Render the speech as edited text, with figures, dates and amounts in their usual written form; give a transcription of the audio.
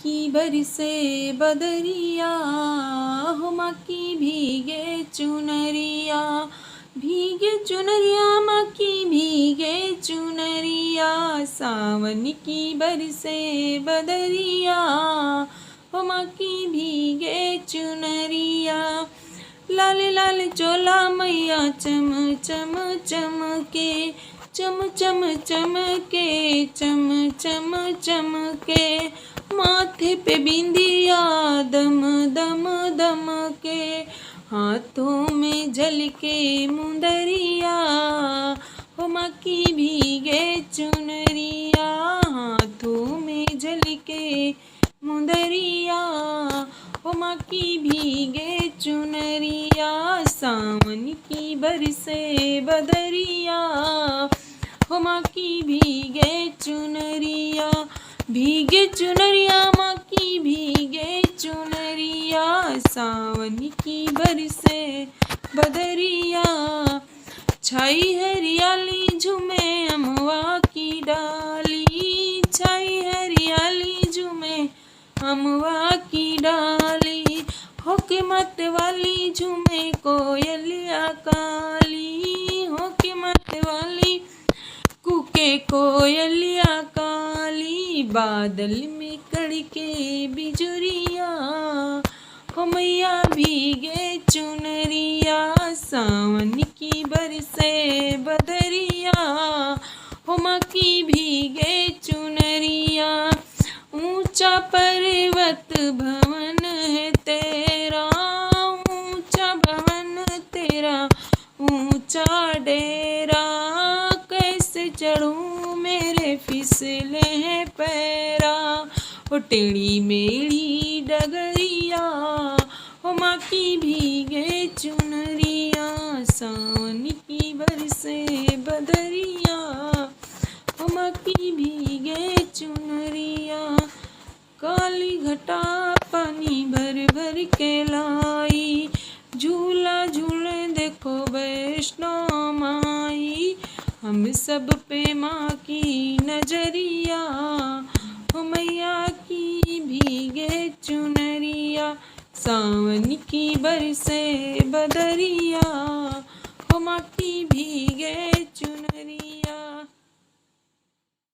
की बरसे बदरिया, हो माँ की भीगे चुनरिया, भीगे चुनरिया माँ की भीगे चुनरिया, सावन की बरसे बदरिया, हो माँ की भीगे चुनरिया, लाल लाल चोला मैया चम चम चमके, चम चम चमके, चम चम चमके, माथे पे बिंदिया दम दम दम के, हाथों में झलके मुंदरिया, हो माँ की भीगे चुनरिया, हाथों में झलके मुंदरिया, हो माँ की भीगे चुनरिया, सावन की बरसे बदरिया, हो माँ की भीगे चुनरिया, भीगे चुनरिया माँ की भीगे चुनरिया, सावन की बरसे बदरिया, छाई हरियाली झूमे अमवा की डाली, छाई हरियाली झूमे अमवा की डाली, होके मत वाली झूमे कोयलिया काली, होके मत वाली कूके कोयलिया काली, बादल में कड़के बिजुरिया, हो मैया भीगे चुनरिया, सावन की बरसे बदरिया, हो माँ की भीगे चुनरिया, ऊंचा पर्वत भवन है तेरा, ऊंचा भवन तेरा, ऊंचा डेरा, कैसे चढ़ूं मेरे फिसले हैं पैरा, हो टेढ़ी मेढ़ी डगरिया, हो माँ की भीगे चुनरिया, सावन की बरसे बदरिया, हो माँ की भीगे चुनरिया, काली घटा पानी भर भर के लाई, झूला झूले देखो वैष्णो माई, हम सब पे माँ की नजरिया, हो मैया की भीगे चुनरिया, सावन की बरसे बदरिया, हो माँ की भीगे चुनरिया।